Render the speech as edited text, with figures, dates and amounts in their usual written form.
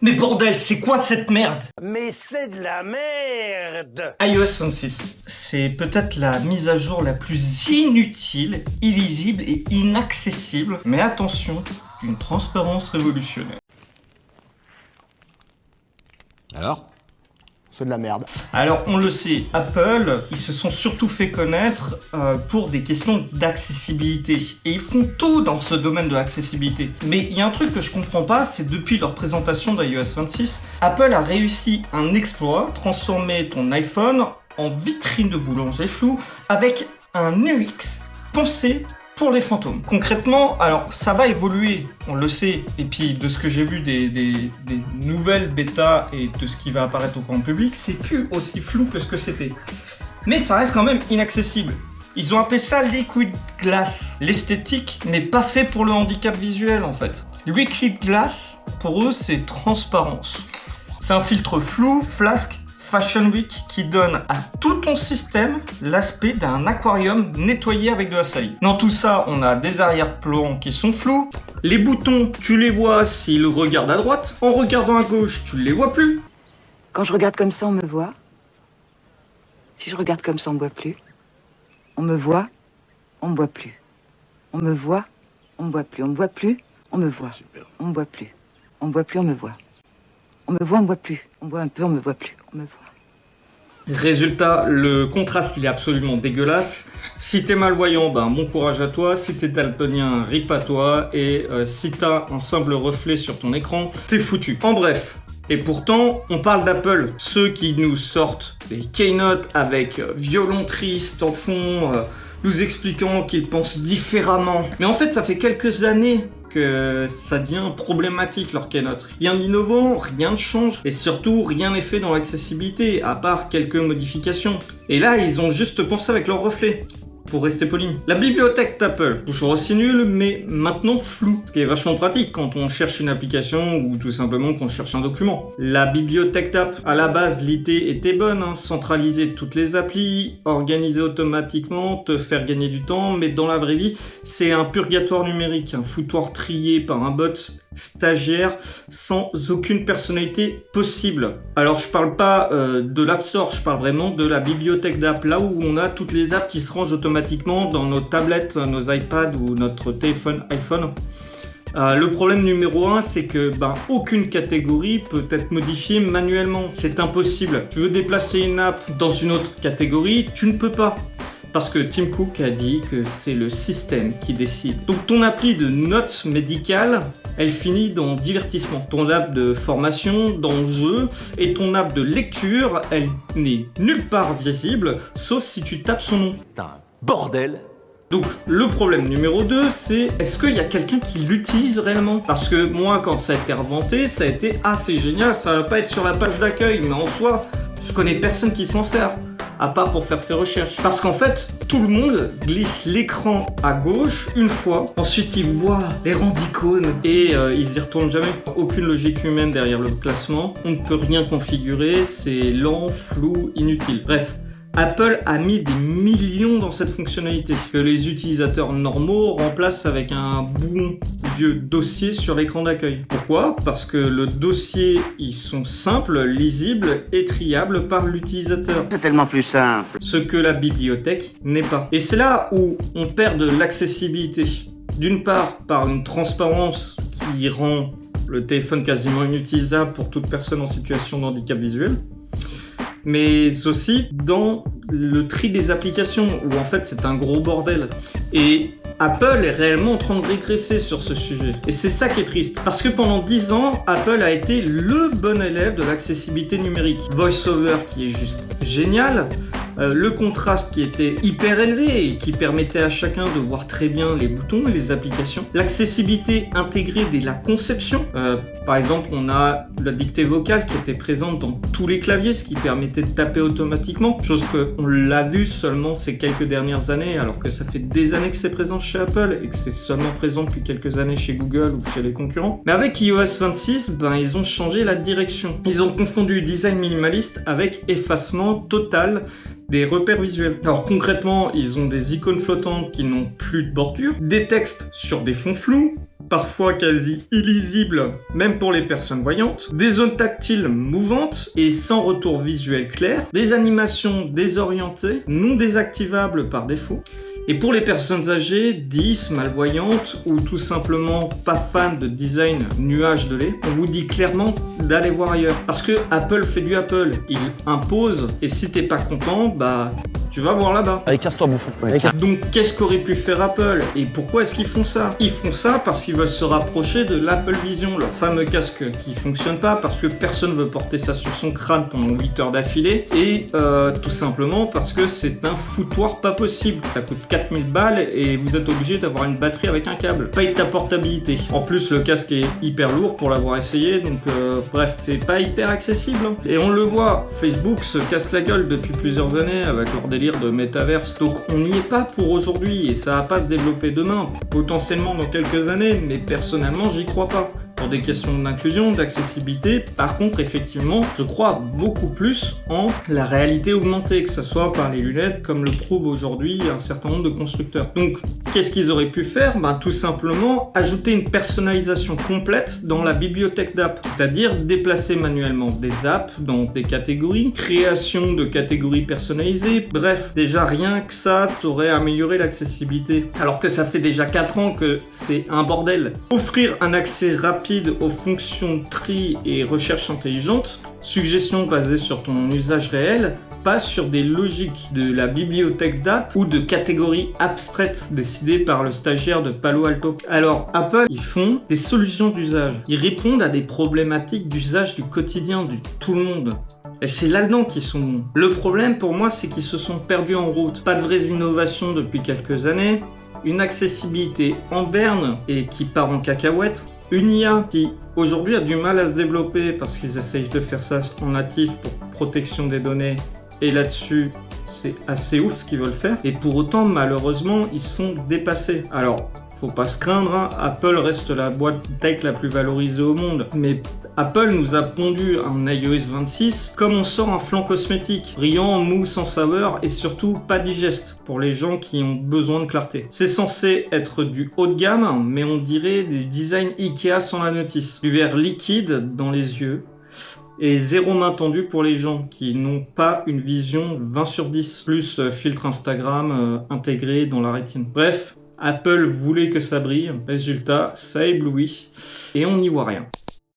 Mais bordel, c'est quoi cette merde? Mais c'est de la merde! iOS 26, c'est peut-être la mise à jour la plus inutile, illisible et inaccessible. Mais attention, une transparence révolutionnaire. Alors ? C'est de la merde. Alors on le sait, Apple, ils se sont surtout fait connaître pour des questions d'accessibilité. Et ils font tout dans ce domaine de l'accessibilité. Mais il y a un truc que je comprends pas, c'est depuis leur présentation d'iOS 26, Apple a réussi un exploit, transformer ton iPhone en vitrine de boulanger flou avec un UX pensé pour les fantômes. Concrètement, alors ça va évoluer, on le sait, et puis de ce que j'ai vu des nouvelles bêtas et de ce qui va apparaître au grand public, c'est plus aussi flou que ce que c'était. Mais ça reste quand même inaccessible. Ils ont appelé ça Liquid Glass. L'esthétique n'est pas fait pour le handicap visuel en fait. Liquid Glass, pour eux, c'est transparence. C'est un filtre flou, flasque, Fashion Week qui donne à tout ton système l'aspect d'un aquarium nettoyé avec de la salive. Dans tout ça, on a des arrière-plans qui sont flous. Les boutons, tu les vois s'ils regardent à droite. En regardant à gauche, tu ne les vois plus. Quand je regarde comme ça, on me voit. Si je regarde comme ça, on me voit plus. On me voit, on me voit plus. On me voit, on me voit plus. On me voit plus, on me voit. Super. On me voit plus. On me voit plus, on me voit. On me voit, on me voit plus. On me voit un peu, on me voit plus. On me voit. Résultat, le contraste il est absolument dégueulasse. Si t'es malvoyant, ben bon courage à toi. Si t'es daltonien, rip à toi. Et si t'as un simple reflet sur ton écran, t'es foutu. En bref. Et pourtant, on parle d'Apple, ceux qui nous sortent des keynotes avec violon triste en fond, nous expliquant qu'ils pensent différemment. Mais en fait, ça fait quelques années que ça devient problématique leur keynote. Rien d'innovant, rien ne change, et surtout rien n'est fait dans l'accessibilité, à part quelques modifications. Et là, ils ont juste pensé avec leur reflet. Pour rester poli. La bibliothèque d'Apple, toujours aussi nulle, mais maintenant floue. Ce qui est vachement pratique quand on cherche une application ou tout simplement qu'on cherche un document. La bibliothèque d'app, à la base, l'idée était bonne, hein, centraliser toutes les applis, organiser automatiquement, te faire gagner du temps, mais dans la vraie vie, c'est un purgatoire numérique, un foutoir trié par un bot stagiaire sans aucune personnalité possible. Alors je parle pas de l'App Store, je parle vraiment de la bibliothèque d'app, là où on a toutes les apps qui se rangent automatiquement dans nos tablettes, nos iPads ou notre téléphone iPhone. Le problème numéro 1, c'est que aucune catégorie peut être modifiée manuellement. C'est impossible. Tu veux déplacer une app dans une autre catégorie, tu ne peux pas. Parce que Tim Cook a dit que c'est le système qui décide. Donc ton appli de notes médicales, elle finit dans divertissement. Ton app de formation, dans jeu, et ton app de lecture, elle n'est nulle part visible, sauf si tu tapes son nom. T'as un bordel! Donc le problème numéro 2, c'est est-ce qu'il y a quelqu'un qui l'utilise réellement? Parce que moi, quand ça a été inventé, ça a été « Ah, c'est génial, ça va pas être sur la page d'accueil », mais en soi, je connais personne qui s'en sert. À part pour faire ses recherches. Parce qu'en fait, tout le monde glisse l'écran à gauche une fois, ensuite il voit les rangs d'icônes et ils y retournent jamais. Aucune logique humaine derrière le classement, on ne peut rien configurer, c'est lent, flou, inutile. Bref. Apple a mis des millions dans cette fonctionnalité que les utilisateurs normaux remplacent avec un bon vieux dossier sur l'écran d'accueil. Pourquoi? Parce que le dossier, ils sont simples, lisibles et triables par l'utilisateur. C'est tellement plus simple. Ce que la bibliothèque n'est pas. Et c'est là où on perd de l'accessibilité. D'une part, par une transparence qui rend le téléphone quasiment inutilisable pour toute personne en situation de handicap visuel, mais aussi dans le tri des applications, où en fait c'est un gros bordel. Et Apple est réellement en train de régresser sur ce sujet. Et c'est ça qui est triste. Parce que pendant 10 ans, Apple a été le bon élève de l'accessibilité numérique. VoiceOver qui est juste génial. Le contraste qui était hyper élevé et qui permettait à chacun de voir très bien les boutons et les applications. L'accessibilité intégrée dès la conception. Par exemple, on a la dictée vocale qui était présente dans tous les claviers, ce qui permettait de taper automatiquement. Chose qu'on l'a vu seulement ces quelques dernières années, alors que ça fait des années que c'est présent chez Apple et que c'est seulement présent depuis quelques années chez Google ou chez les concurrents. Mais avec iOS 26, ils ont changé la direction. Ils ont confondu design minimaliste avec effacement total des repères visuels. Alors concrètement, ils ont des icônes flottantes qui n'ont plus de bordure, des textes sur des fonds flous, parfois quasi illisibles, même pour les personnes voyantes, des zones tactiles mouvantes et sans retour visuel clair, des animations désorientées, non désactivables par défaut. Et pour les personnes âgées, 10, malvoyantes ou tout simplement pas fans de design nuage de lait, on vous dit clairement d'aller voir ailleurs. Parce que Apple fait du Apple, il impose, et si t'es pas content, bah tu vas voir là-bas. Allez, casse-toi, bouffon. Donc qu'est-ce qu'aurait pu faire Apple et pourquoi est-ce qu'ils font ça? Ils font ça parce qu'ils veulent se rapprocher de l'Apple Vision, leur fameux casque qui fonctionne pas parce que personne veut porter ça sur son crâne pendant 8 heures d'affilée et tout simplement parce que c'est un foutoir pas possible. Ça coûte 4000 balles et vous êtes obligé d'avoir une batterie avec un câble. Paye ta portabilité. En plus le casque est hyper lourd pour l'avoir essayé donc bref c'est pas hyper accessible. Et on le voit, Facebook se casse la gueule depuis plusieurs années avec leur délire de métaverse. Donc on n'y est pas pour aujourd'hui et ça va pas se développer demain, potentiellement dans quelques années, mais personnellement j'y crois pas. Pour des questions d'inclusion, d'accessibilité, par contre effectivement je crois beaucoup plus en la réalité augmentée, que ce soit par les lunettes comme le prouvent aujourd'hui un certain nombre de constructeurs. Donc qu'est-ce qu'ils auraient pu faire? Tout simplement ajouter une personnalisation complète dans la bibliothèque d'apps, c'est-à-dire déplacer manuellement des apps dans des catégories, création de catégories personnalisées, bref, déjà rien que ça aurait amélioré l'accessibilité. Alors que ça fait déjà 4 ans que c'est un bordel. Offrir un accès rapide aux fonctions tri et recherche intelligente, suggestions basées sur ton usage réel, pas sur des logiques de la bibliothèque d'app ou de catégories abstraites décidées par le stagiaire de Palo Alto. Alors Apple, ils font des solutions d'usage. Ils répondent à des problématiques d'usage du quotidien de tout le monde. Et c'est là-dedans qu'ils sont bons. Le problème pour moi, c'est qu'ils se sont perdus en route. Pas de vraies innovations depuis quelques années, une accessibilité en berne et qui part en cacahuète, une IA qui aujourd'hui a du mal à se développer parce qu'ils essayent de faire ça en natif pour protection des données et là-dessus c'est assez ouf ce qu'ils veulent faire et pour autant malheureusement ils se font dépasser. Alors faut pas se craindre, hein. Apple reste la boîte tech la plus valorisée au monde, mais Apple nous a pondu un iOS 26 comme on sort un flan cosmétique, brillant, mou, sans saveur et surtout pas digeste pour les gens qui ont besoin de clarté. C'est censé être du haut de gamme, mais on dirait des designs Ikea sans la notice. Du verre liquide dans les yeux et zéro main tendue pour les gens qui n'ont pas une vision 20 sur 10, plus filtre Instagram intégré dans la rétine. Bref, Apple voulait que ça brille, résultat, ça éblouit et on n'y voit rien.